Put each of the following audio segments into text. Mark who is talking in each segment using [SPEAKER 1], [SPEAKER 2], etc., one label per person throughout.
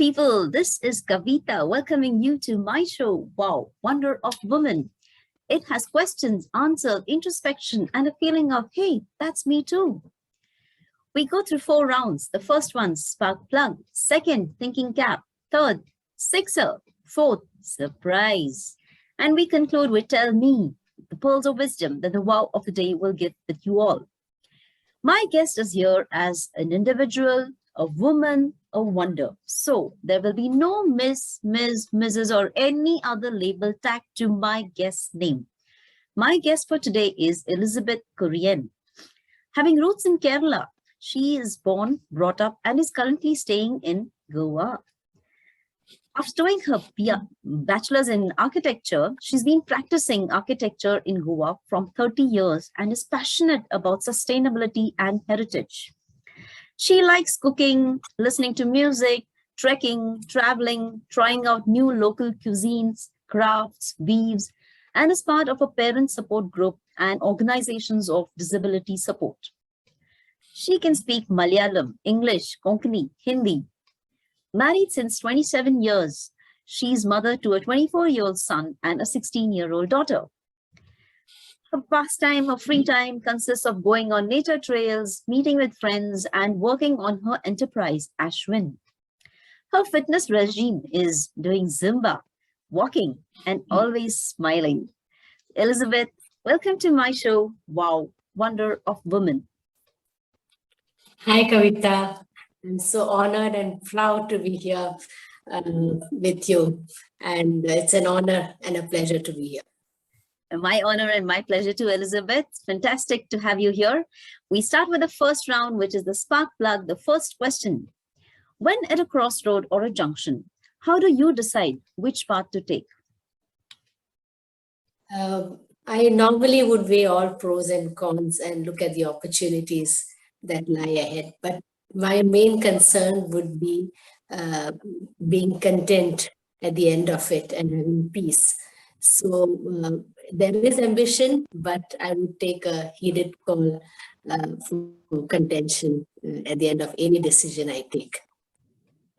[SPEAKER 1] people. This is Kavita welcoming you to my show, Wow, Wonder of Woman. It has questions, answers, introspection, and a feeling of, hey, that's me too. We go through 4 rounds. The first one, spark plug. Second, thinking cap. Third, sixer. Fourth, surprise. And we conclude with tell me, the pearls of wisdom that the wow of the day will give with you all. My guest is here as an individual, a woman, a wonder. So there will be no Miss, Mrs. or any other label tagged to my guest's name. My guest for today is Elizabeth Kurian. Having roots in Kerala, she is born, brought up, and is currently staying in Goa. After doing her bachelor's in architecture, she's been practicing architecture in Goa from 30 years and is passionate about sustainability and heritage. She likes cooking, listening to music, trekking, traveling, trying out new local cuisines, crafts, weaves, and is part of a parent support group and organizations of disability support. She can speak Malayalam, English, Konkani, Hindi. Married since 27 years, she's mother to a 24-year-old son and a 16-year-old daughter. Her pastime, her free time consists of going on nature trails, meeting with friends, and working on her enterprise, Ashwin. Her fitness regime is doing Zumba, walking, and always smiling. Elizabeth, welcome to my show, Wow, Wonder of Woman.
[SPEAKER 2] Hi, Kavita. I'm so honored and proud to be here with you. And it's an honor and a pleasure to be here.
[SPEAKER 1] My honor and my pleasure too, Elizabeth. Fantastic to have you here. We start with the first round, which is the spark plug, the first question. When at a crossroad or a junction, how do you decide which path to take?
[SPEAKER 2] I normally would weigh all pros and cons and look at the opportunities that lie ahead. But my main concern would be being content at the end of it and having peace. So there is ambition, but I would take a heeded call for contention at the end of any decision I take.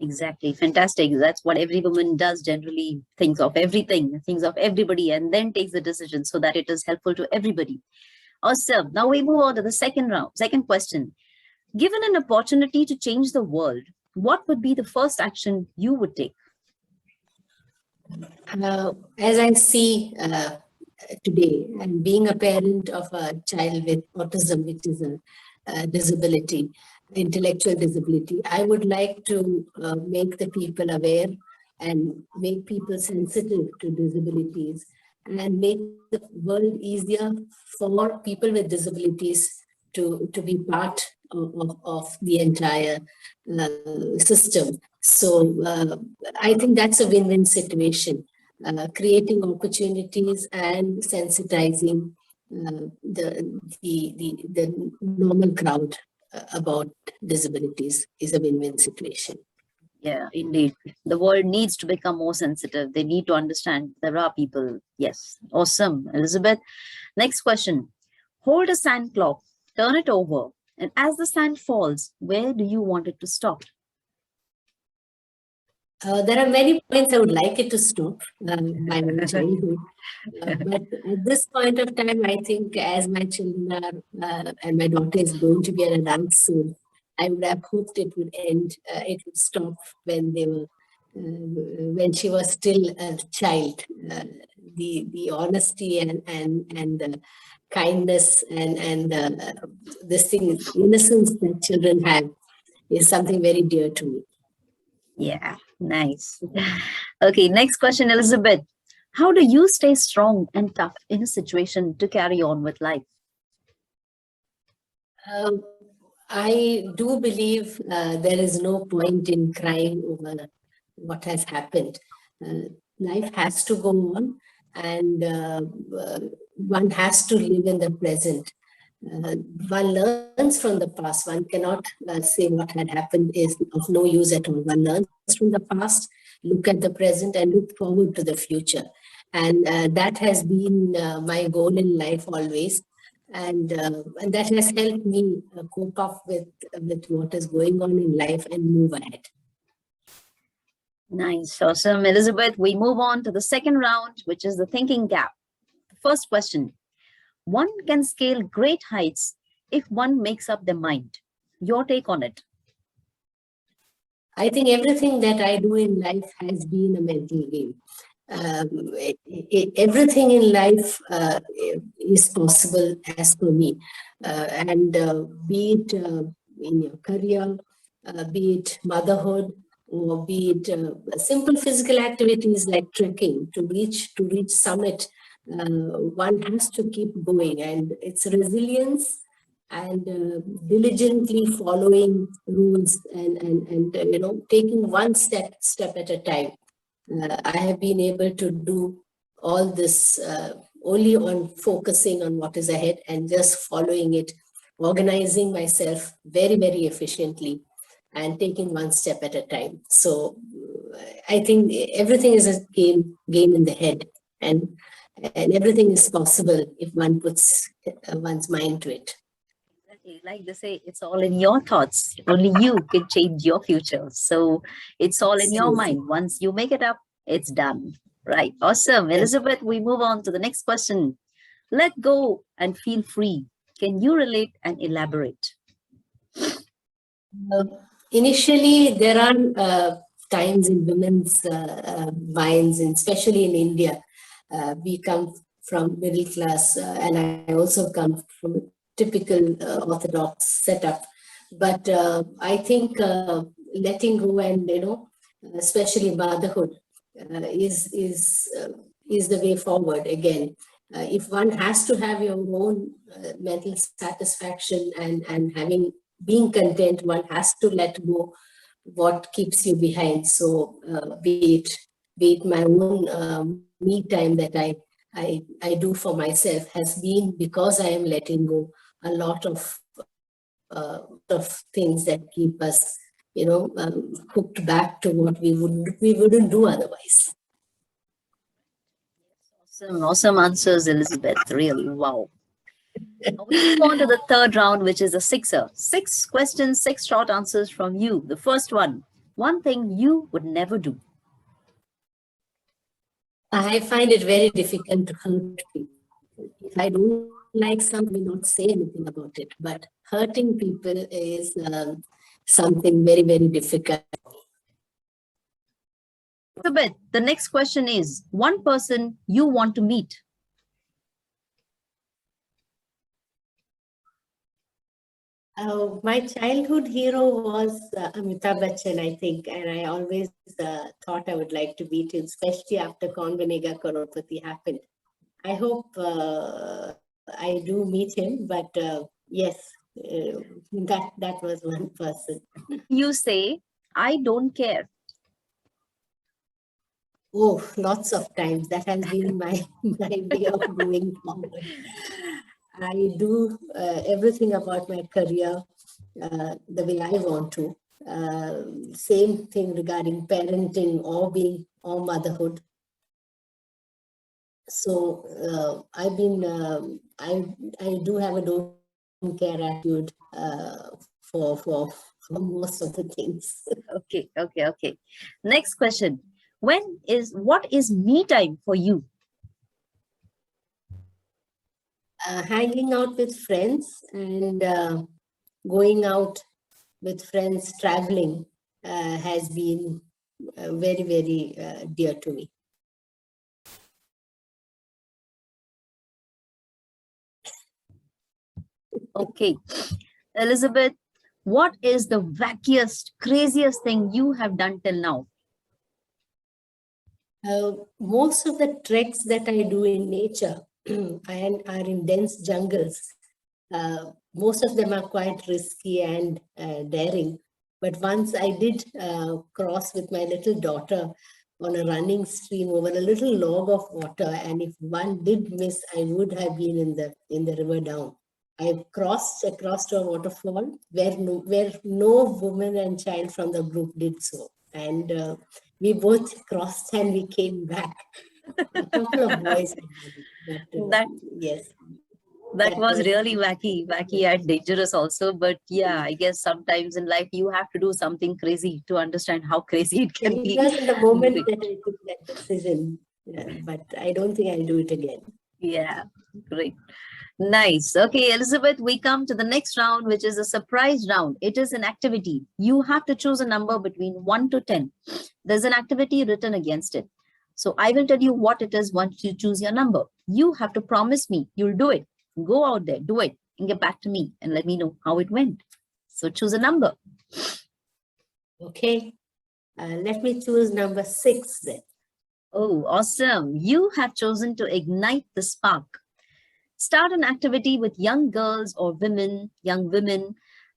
[SPEAKER 1] Exactly. Fantastic. That's what every woman does generally, thinks of everything, thinks of everybody, and then takes the decision so that it is helpful to everybody. Awesome. Now we move on to the second round. Second question. Given an opportunity to change the world, what would be the first action you would take?
[SPEAKER 2] As I see today, and being a parent of a child with autism, which is a disability, intellectual disability, I would like to make the people aware and make people sensitive to disabilities and make the world easier for people with disabilities to be part of the entire system. So I think that's a win-win situation, creating opportunities and sensitizing the normal crowd about disabilities is a win-win situation.
[SPEAKER 1] Yeah, indeed. The world needs to become more sensitive. They need to understand there are people. Yes. Awesome. Elizabeth. Next question. Hold a sand clock, turn it over, and as the sand falls, where do you want it to stop?
[SPEAKER 2] There are many points I would like it to stop by my childhood. But at this point of time, I think as my children are, and my daughter is going to be an adult soon, I would have hoped it would end, it would stop when they were, when she was still a child. The honesty and the kindness and this thing, innocence that children have is something very dear to me.
[SPEAKER 1] Yeah, nice. Okay, next question, Elizabeth. How do you stay strong and tough in a situation to carry on with life?
[SPEAKER 2] I do believe there is no point in crying over what has happened. Life has to go on, and one has to live in the present. One learns from the past. One cannot say what had happened is of no use at all. One learns from the past, look at the present, and look forward to the future. And that has been my goal in life always. And that has helped me cope up with what is going on in life and move ahead.
[SPEAKER 1] Nice. Awesome. Elizabeth, we move on to the second round, which is the thinking gap. First question. One can scale great heights if one makes up their mind. Your take on it.
[SPEAKER 2] I think everything that I do in life has been a mental game. Everything in life is possible as per me. Be it in your career, be it motherhood, or be it simple physical activities like trekking to reach summit, one has to keep going, and it's resilience and diligently following rules and taking one step at a time. I have been able to do all this only on focusing on what is ahead and just following it, organizing myself very, very efficiently and taking one step at a time. So I think everything is a game in the head, and everything is possible if one puts one's mind to it.
[SPEAKER 1] Exactly. Like they say, it's all in your thoughts. Only you can change your future. So it's all in your
[SPEAKER 2] Absolutely.
[SPEAKER 1] mind. Once you make it up, it's done. Right. Awesome.
[SPEAKER 2] Yes.
[SPEAKER 1] Elizabeth, we move on to the next question. Let go and feel free. Can you relate and elaborate?
[SPEAKER 2] Initially, there are times in women's minds, and especially in India, we come from middle class, and I also come from a typical Orthodox setup. But I think letting go and especially motherhood, is the way forward again. If one has to have your own mental satisfaction and having being content, one has to let go what keeps you behind. So be it my own me time that I do for myself has been because I am letting go a lot of things that keep us hooked back to what we wouldn't do otherwise.
[SPEAKER 1] Awesome answers, Elizabeth. Really, wow. Now we move on to the third round, which is a sixer. 6 questions, 6 short answers from you. The first one thing you would never do.
[SPEAKER 2] I find it very difficult to hurt people. If I don't like something, I will not say anything about it. But hurting people is something very, very difficult.
[SPEAKER 1] Elizabeth, the next question is one person you want to meet.
[SPEAKER 2] My childhood hero was Amitabh Bachchan, I think, and I always thought I would like to meet him, especially after Kaun Banega Crorepati happened. I hope I do meet him, but yes, that was one person.
[SPEAKER 1] You say, I don't care.
[SPEAKER 2] Oh, lots of times. That has been my way of going forward. I do everything about my career the way I want to. Same thing regarding parenting or motherhood. So I've been I do have a don't care attitude for most of the things.
[SPEAKER 1] Okay. Next question. What is me time for you?
[SPEAKER 2] Hanging out with friends and going out with friends, traveling has been very, very dear to me.
[SPEAKER 1] Okay. Elizabeth, what is the wackiest, craziest thing you have done till now?
[SPEAKER 2] Most of the treks that I do in nature are in dense jungles. Most of them are quite risky and daring. But once I did cross with my little daughter on a running stream over a little log of water, and if one did miss, I would have been in the river down. I crossed across to a waterfall where no woman and child from the group did so, and we both crossed and we came back. A couple of boys, but yes.
[SPEAKER 1] That was really wacky and dangerous also. But yeah, I guess sometimes in life you have to do something crazy to understand how crazy it can
[SPEAKER 2] It
[SPEAKER 1] be.
[SPEAKER 2] was in the moment
[SPEAKER 1] Great.
[SPEAKER 2] that I took that decision, but I don't think I'll do it again.
[SPEAKER 1] Yeah, great. Nice. Okay, Elizabeth, we come to the next round, which is a surprise round. It is an activity. You have to choose a number between 1 to 10. There's an activity written against it. So I will tell you what it is once you choose your number. You have to promise me you'll do it. Go out there, do it, and get back to me and let me know how it went. So choose a number.
[SPEAKER 2] Okay, let me choose number 6 then.
[SPEAKER 1] Oh, awesome. You have chosen to ignite the spark. Start an activity with young girls or women, young women,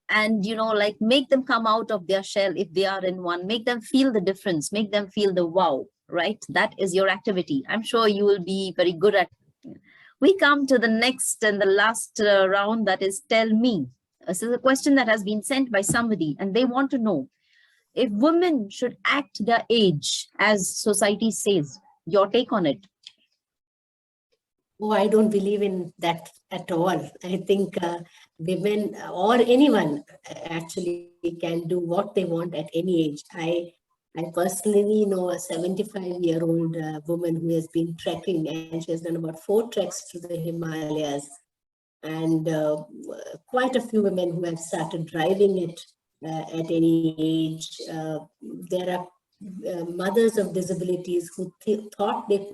[SPEAKER 1] and, like make them come out of their shell if they are in one, make them feel the difference, make them feel the wow, right? That is your activity. I'm sure you will be very good at it. We come to the next and the last round, that is tell me. This is a question that has been sent by somebody and they want to know if women should act their age as society says. Your take on it.
[SPEAKER 2] Oh, I don't believe in that at all. I think women or anyone actually can do what they want at any age. I personally know a 75-year-old woman who has been trekking, and she has done about 4 treks to the Himalayas. And quite a few women who have started driving it at any age. There are mothers of disabilities who thought they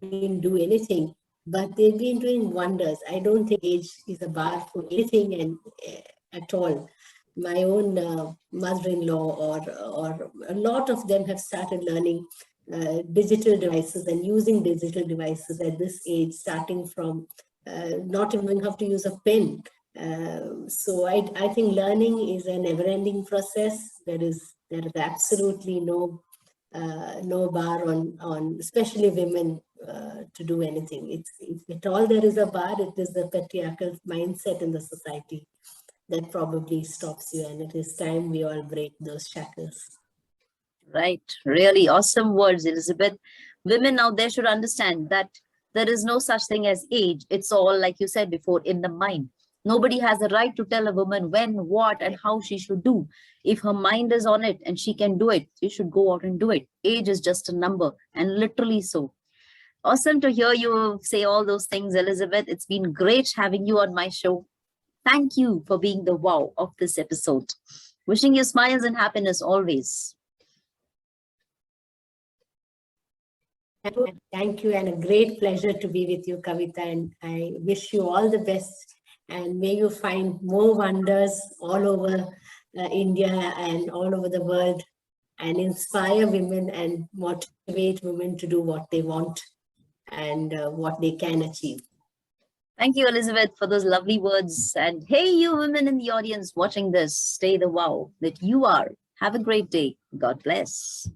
[SPEAKER 2] didn't do anything, but they've been doing wonders. I don't think age is a bar for anything and at all. My own mother-in-law or a lot of them have started learning digital devices and using digital devices at this age, starting from not even have to use a pen. So I think learning is a never-ending process. There is absolutely no bar on especially women to do anything. If at all there is a bar, it is the patriarchal mindset in the society that probably stops you, and it is time we all break those shackles.
[SPEAKER 1] Right. Really awesome words, Elizabeth. Women out there should understand that there is no such thing as age. It's all, like you said before, in the mind. Nobody has the right to tell a woman when, what, and how she should do. If her mind is on it and she can do it, she should go out and do it. Age is just a number, and literally so. Awesome to hear you say all those things, Elizabeth. It's been great having you on my show. Thank you for being the wow of this episode. Wishing you smiles and happiness always.
[SPEAKER 2] Thank you, and a great pleasure to be with you, Kavita, and I wish you all the best, and may you find more wonders all over India and all over the world, and inspire women and motivate women to do what they want and what they can achieve.
[SPEAKER 1] Thank you, Elizabeth, for those lovely words. And hey, you women in the audience watching this, stay the wow that you are. Have a great day. God bless.